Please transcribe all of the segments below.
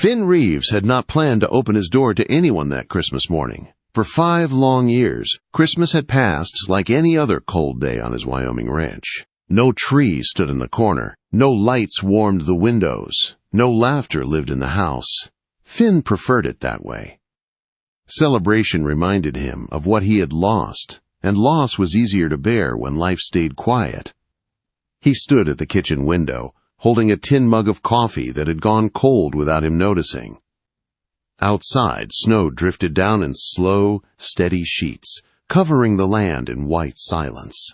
Finn Reeves had not planned to open his door to anyone that Christmas morning. For 5 long years, Christmas had passed like any other cold day on his Wyoming ranch. No tree stood in the corner. No lights warmed the windows. No laughter lived in the house. Finn preferred it that way. Celebration reminded him of what he had lost, and loss was easier to bear when life stayed quiet. He stood at the kitchen window, holding a tin mug of coffee that had gone cold without him noticing. Outside, snow drifted down in slow, steady sheets, covering the land in white silence.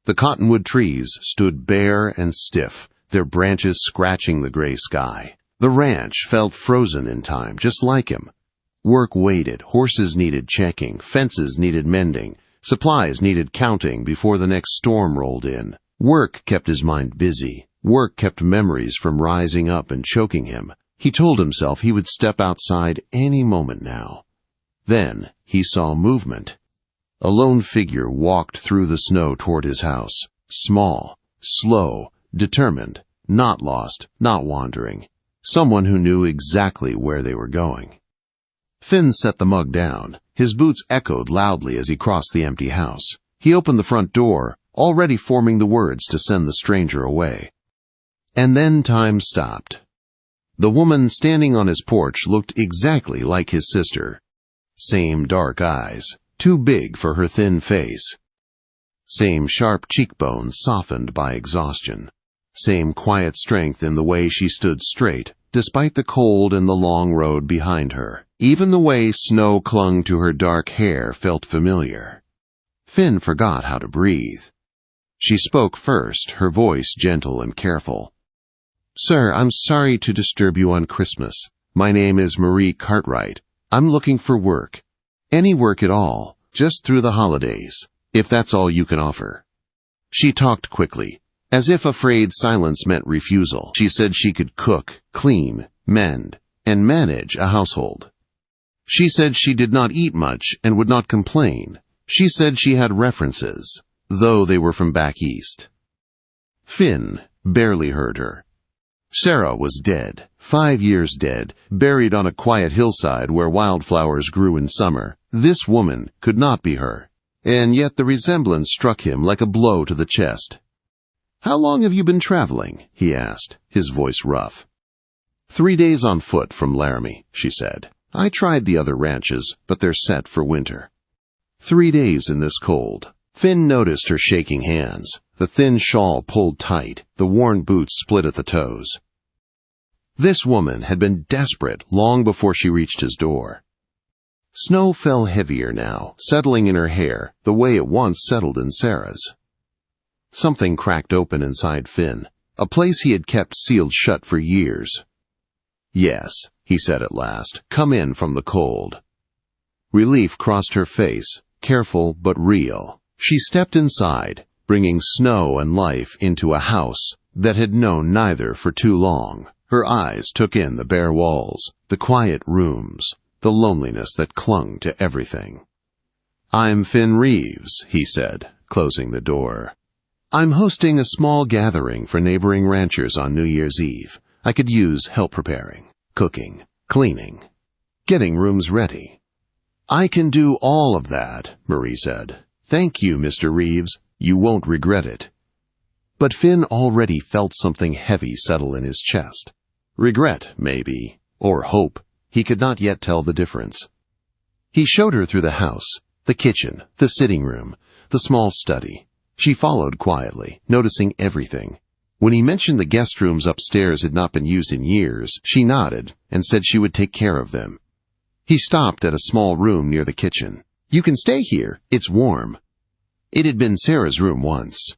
The cottonwood trees stood bare and stiff, their branches scratching the gray sky. The ranch felt frozen in time, just like him. Work waited, horses needed checking, fences needed mending, supplies needed counting before the next storm rolled in. Work kept his mind busy. Work kept memories from rising up and choking him. He told himself he would step outside any moment now. Then he saw movement. A lone figure walked through the snow toward his house. Small, slow, determined, not lost, not wandering. Someone who knew exactly where they were going. Finn set the mug down. His boots echoed loudly as he crossed the empty house. He opened the front door, already forming the words to send the stranger away. And then time stopped. The woman standing on his porch looked exactly like his sister. Same dark eyes, too big for her thin face. Same sharp cheekbones softened by exhaustion. Same quiet strength in the way she stood straight, despite the cold and the long road behind her. Even the way snow clung to her dark hair felt familiar. Finn forgot how to breathe. She spoke first, her voice gentle and careful. "Sir, I'm sorry to disturb you on Christmas. My name is Marie Cartwright. I'm looking for work. Any work at all, just through the holidays, if that's all you can offer." She talked quickly, as if afraid silence meant refusal. She said she could cook, clean, mend, and manage a household. She said she did not eat much and would not complain. She said she had references, though they were from back east. Finn barely heard her. Sarah was dead, 5 years dead, buried on a quiet hillside where wildflowers grew in summer. This woman could not be her, and yet the resemblance struck him like a blow to the chest. "How long have you been traveling?" he asked, his voice rough. 3 days on foot from Laramie," she said. "I tried the other ranches, but they're set for winter." 3 days in this cold. Finn noticed her shaking hands, the thin shawl pulled tight, the worn boots split at the toes. This woman had been desperate long before she reached his door. Snow fell heavier now, settling in her hair the way it once settled in Sarah's. Something cracked open inside Finn, a place he had kept sealed shut for years. "Yes," he said at last, "come in from the cold." Relief crossed her face, careful but real. She stepped inside, bringing snow and life into a house that had known neither for too long. Her eyes took in the bare walls, the quiet rooms, the loneliness that clung to everything. "I'm Finn Reeves," he said, closing the door. "I'm hosting a small gathering for neighboring ranchers on New Year's Eve. I could use help preparing, cooking, cleaning, getting rooms ready." "I can do all of that," Marie said. "Thank you, Mr. Reeves. You won't regret it." But Finn already felt something heavy settle in his chest. Regret, maybe, or hope. He could not yet tell the difference. He showed her through the house, the kitchen, the sitting room, the small study. She followed quietly, noticing everything. When he mentioned the guest rooms upstairs had not been used in years, she nodded and said she would take care of them. He stopped at a small room near the kitchen. "You can stay here. It's warm." It had been Sarah's room once.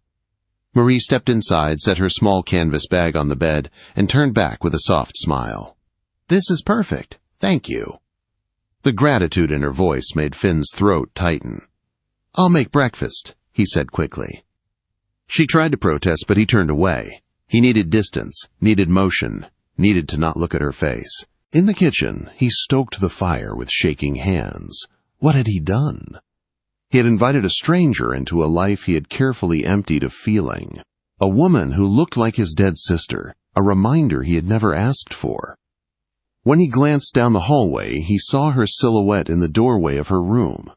Marie stepped inside, set her small canvas bag on the bed, and turned back with a soft smile. "This is perfect. Thank you." The gratitude in her voice made Finn's throat tighten. "I'll make breakfast," he said quickly. She tried to protest, but he turned away. He needed distance, needed motion, needed to not look at her face. In the kitchen, he stoked the fire with shaking hands. What had he done? He had invited a stranger into a life he had carefully emptied of feeling. A woman who looked like his dead sister, a reminder he had never asked for. When he glanced down the hallway, he saw her silhouette in the doorway of her room.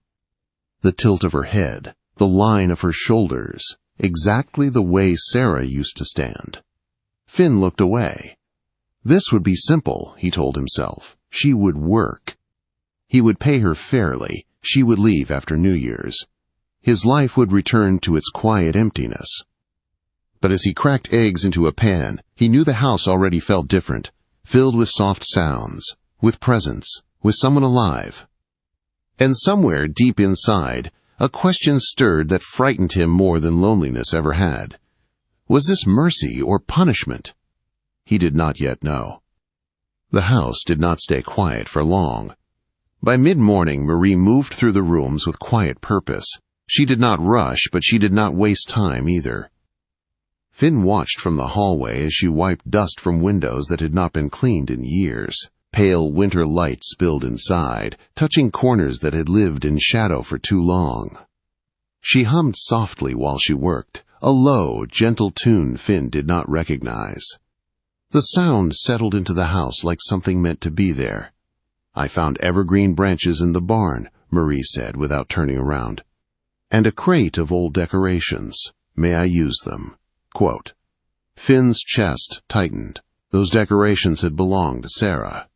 The tilt of her head, the line of her shoulders, exactly the way Sarah used to stand. Finn looked away. This would be simple, he told himself. She would work. He would pay her fairly. She would leave after New Year's. His life would return to its quiet emptiness. But as he cracked eggs into a pan, he knew the house already felt different, filled with soft sounds, with presence, with someone alive. And somewhere deep inside, a question stirred that frightened him more than loneliness ever had. Was this mercy or punishment? He did not yet know. The house did not stay quiet for long. By mid-morning, Marie moved through the rooms with quiet purpose. She did not rush, but she did not waste time either. Finn watched from the hallway as she wiped dust from windows that had not binn cleaned in years. Pale winter light spilled inside, touching corners that had lived in shadow for too long. She hummed softly while she worked, a low, gentle tune Finn did not recognize. The sound settled into the house like something meant to be there. "I found evergreen branches in the barn," Marie said without turning around. "And a crate of old decorations. May I use them?" Quote. Finn's chest tightened. Those decorations had belonged to Sarah.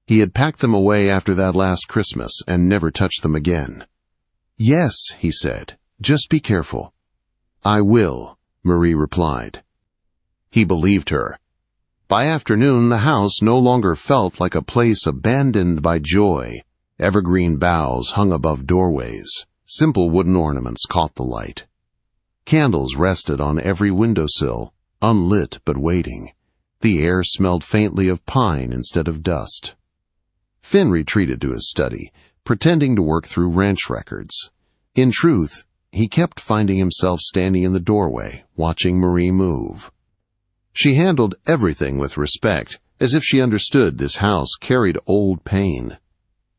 He had packed them away after that last Christmas and never touched them again. "Yes," he said, "just be careful." "I will," Marie replied. He believed her. By afternoon, the house no longer felt like a place abandoned by joy. Evergreen boughs hung above doorways. Simple wooden ornaments caught the light. Candles rested on every windowsill, unlit but waiting. The air smelled faintly of pine instead of dust. Finn retreated to his study, pretending to work through ranch records. In truth, he kept finding himself standing in the doorway, watching Marie move. She handled everything with respect, as if she understood this house carried old pain.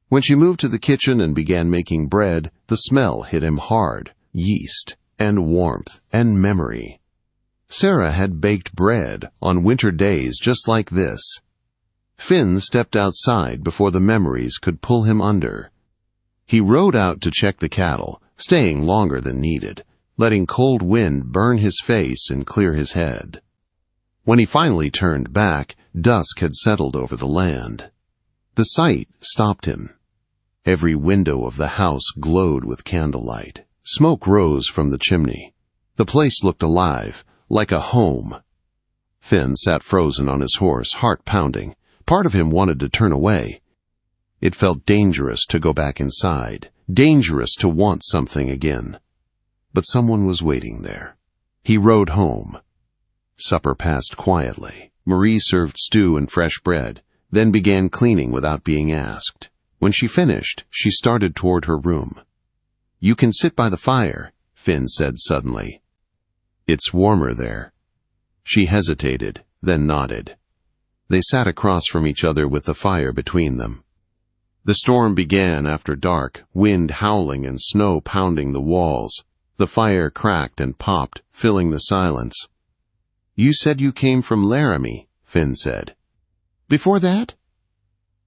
When she moved to the kitchen and began making bread, the smell hit him hard, yeast, and warmth, and memory. Sarah had baked bread on winter days just like this. Finn stepped outside before the memories could pull him under. He rode out to check the cattle, staying longer than needed, letting cold wind burn his face and clear his head. When he finally turned back, dusk had settled over the land. The sight stopped him. Every window of the house glowed with candlelight. Smoke rose from the chimney. The place looked alive, like a home. Finn sat frozen on his horse, heart pounding. Part of him wanted to turn away. It felt dangerous to go back inside, dangerous to want something again. But someone was waiting there. He rode home. Supper passed quietly. Marie served stew and fresh bread, then began cleaning without being asked. When she finished, she started toward her room. "You can sit by the fire," Finn said suddenly. "It's warmer there." She hesitated, then nodded. They sat across from each other with the fire between them. The storm began after dark, wind howling and snow pounding the walls. The fire cracked and popped, filling the silence. "You said you came from Laramie," Finn said. "Before that?"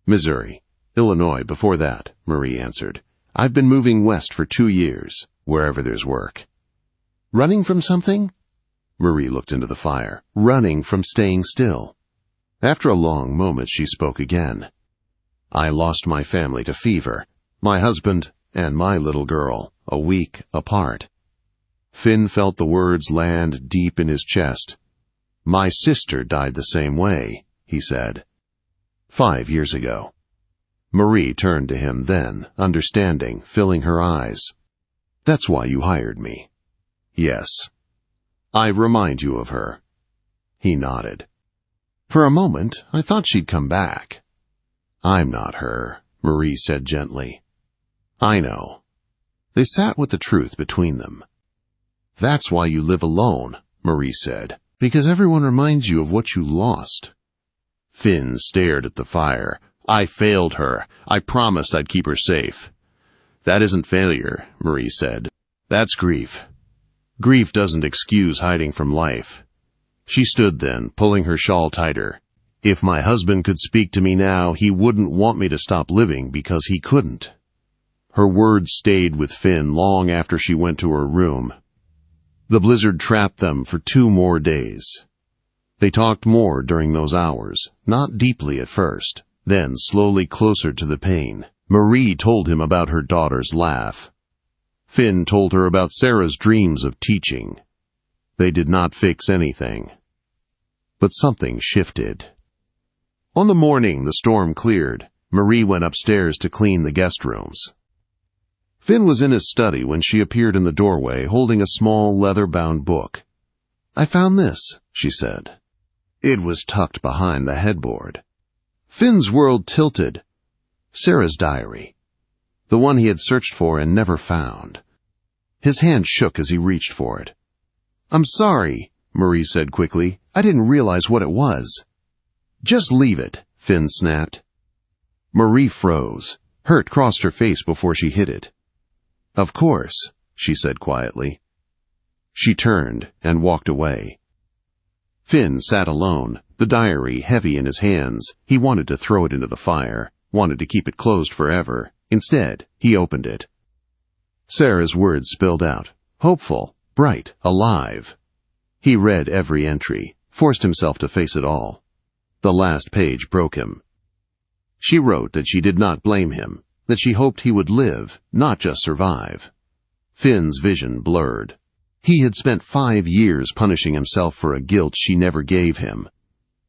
"Missouri. Illinois before that," Marie answered. "I've been moving west for 2 years, wherever there's work." "Running from something?" Marie looked into the fire. "Running from staying still." After a long moment, she spoke again. "I lost my family to fever, my husband and my little girl, a week apart." Finn felt the words land deep in his chest. "My sister died the same way," he said. 5 years ago. Marie turned to him then, understanding, filling her eyes. "That's why you hired me." "Yes." "I remind you of her." He nodded. "For a moment, I thought she'd come back." "I'm not her," Marie said gently. "I know." They sat with the truth between them. "That's why you live alone," Marie said. "Because everyone reminds you of what you lost." Finn stared at the fire. "I failed her. I promised I'd keep her safe." "That isn't failure," Marie said. "That's grief. Grief doesn't excuse hiding from life." She stood then, pulling her shawl tighter. If my husband could speak to me now, he wouldn't want me to stop living because he couldn't. Her words stayed with Finn long after she went to her room. The blizzard trapped them for 2 more days. They talked more during those hours, not deeply at first, then slowly closer to the pain. Marie told him about her daughter's laugh. Finn told her about Sarah's dreams of teaching. They did not fix anything. But something shifted. On the morning the storm cleared, Marie went upstairs to clean the guest rooms. Finn was in his study when she appeared in the doorway holding a small leather-bound book. "I found this," she said. It was tucked behind the headboard. Finn's world tilted. Sarah's diary. The one he had searched for and never found. His hand shook as he reached for it. "I'm sorry," Marie said quickly. "I didn't realize what it was." "Just leave it," Finn snapped. Marie froze. Hurt crossed her face before she hid it. "Of course," she said quietly. She turned and walked away. Finn sat alone, the diary heavy in his hands. He wanted to throw it into the fire, wanted to keep it closed forever. Instead, he opened it. Sarah's words spilled out. Hopeful, bright, alive. He read every entry, forced himself to face it all. The last page broke him. She wrote that she did not blame him, that she hoped he would live, not just survive. Finn's vision blurred. He had spent 5 years punishing himself for a guilt she never gave him.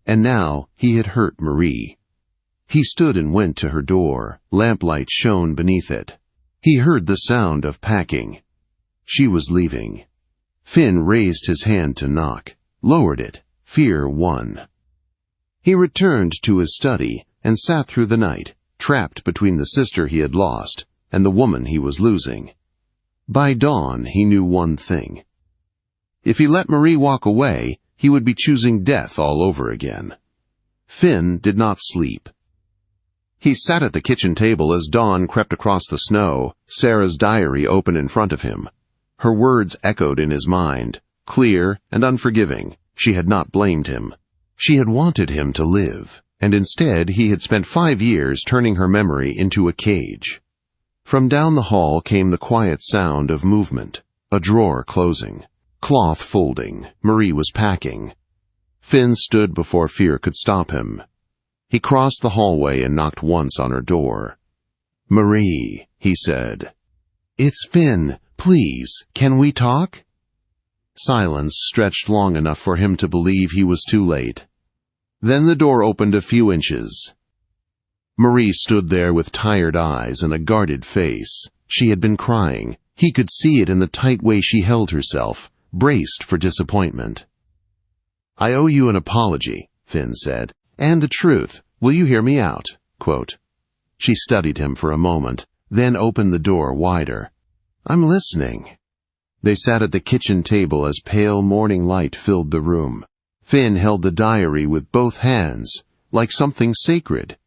And now he had hurt Marie. He stood and went to her door. Lamplight shone beneath it. He heard the sound of packing. She was leaving. Finn raised his hand to knock, lowered it. Fear won. He returned to his study and sat through the night, trapped between the sister he had lost and the woman he was losing. By dawn, he knew one thing. If he let Marie walk away, he would be choosing death all over again. Finn did not sleep. He sat at the kitchen table as dawn crept across the snow, Sarah's diary open in front of him. Her words echoed in his mind, clear and unforgiving. She had not blamed him. She had wanted him to live, and instead he had spent 5 years turning her memory into a cage. From down the hall came the quiet sound of movement, a drawer closing, cloth folding. Marie was packing. Finn stood before fear could stop him. He crossed the hallway and knocked once on her door. "Marie," he said. "It's Finn. Please, can we talk?" Silence stretched long enough for him to believe he was too late. Then the door opened a few inches. Marie stood there with tired eyes and a guarded face. She had been crying. He could see it in the tight way she held herself, braced for disappointment. "I owe you an apology," Finn said, "and the truth. Will you hear me out?" Quote. She studied him for a moment, then opened the door wider. "I'm listening." They sat at the kitchen table as pale morning light filled the room. Finn held the diary with both hands, like something sacred.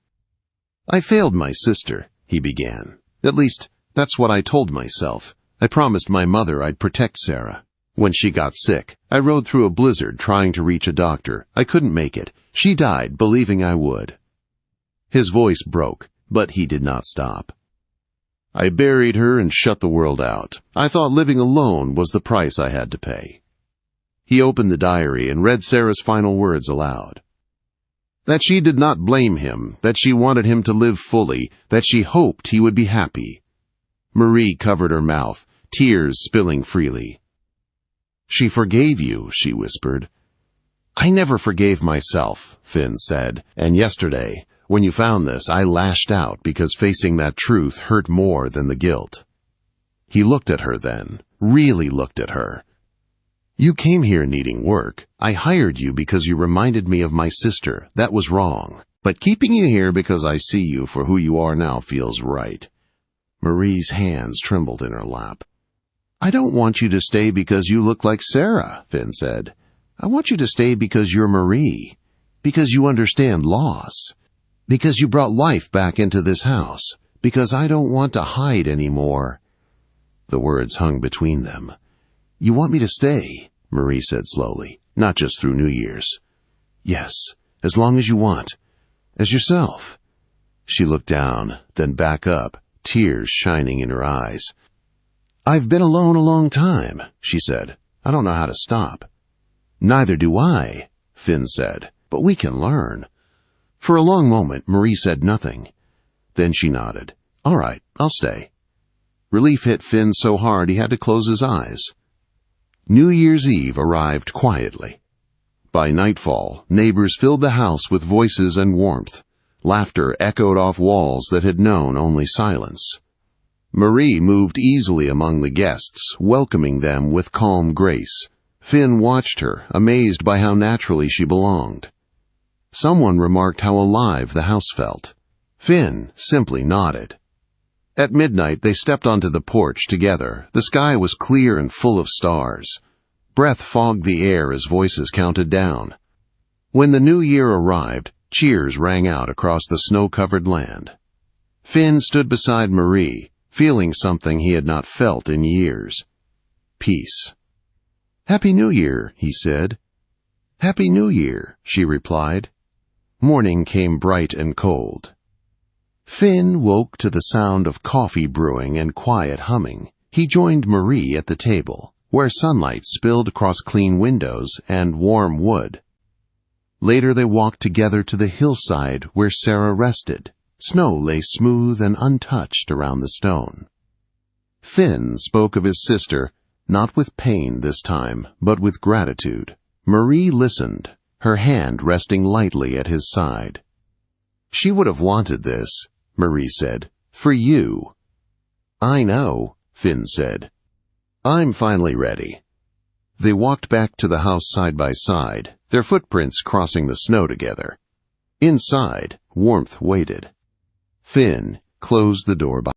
"I failed my sister," he began. "At least, that's what I told myself. I promised my mother I'd protect Sarah. When she got sick, I rode through a blizzard trying to reach a doctor. I couldn't make it. She died, believing I would." His voice broke, but he did not stop. "I buried her and shut the world out. I thought living alone was the price I had to pay." He opened the diary and read Sarah's final words aloud. That she did not blame him, that she wanted him to live fully, that she hoped he would be happy. Marie covered her mouth, tears spilling freely. "She forgave you," she whispered. "I never forgave myself," Finn said, "and yesterday, when you found this, I lashed out because facing that truth hurt more than the guilt." He looked at her then, really looked at her. "You came here needing work. I hired you because you reminded me of my sister. That was wrong. But keeping you here because I see you for who you are now feels right." Marie's hands trembled in her lap. "I don't want you to stay because you look like Sarah," Finn said. "I want you to stay because you're Marie, because you understand loss, because you brought life back into this house, because I don't want to hide anymore." The words hung between them. "You want me to stay," Marie said slowly, "not just through New Year's." "Yes, As long as you want. As yourself." She looked down, then back up, tears shining in her eyes. "I've been alone a long time," she said. "I don't know how to stop." "Neither do I," Finn said, "but we can learn." For a long moment, Marie said nothing. Then she nodded. "All right, I'll stay." Relief hit Finn so hard he had to close his eyes. New Year's Eve arrived quietly. By nightfall, neighbors filled the house with voices and warmth. Laughter echoed off walls that had known only silence. Marie moved easily among the guests, welcoming them with calm grace. Finn watched her, amazed by how naturally she belonged. Someone remarked how alive the house felt. Finn simply nodded. At midnight, they stepped onto the porch together. The sky was clear and full of stars. Breath fogged the air as voices counted down. When the new year arrived, cheers rang out across the snow-covered land. Finn stood beside Marie, feeling something he had not felt in years. Peace. "Happy New Year," he said. "Happy New Year," she replied. Morning came bright and cold. Finn woke to the sound of coffee brewing and quiet humming. He joined Marie at the table, where sunlight spilled across clean windows and warm wood. Later they walked together to the hillside where Sarah rested. Snow lay smooth and untouched around the stone. Finn spoke of his sister, not with pain this time, but with gratitude. Marie listened, her hand resting lightly at his side. "She would have wanted this," Marie said, "for you." "I know," Finn said. "I'm finally ready." They walked back to the house side by side, their footprints crossing the snow together. Inside, warmth waited. Finn closed the door behind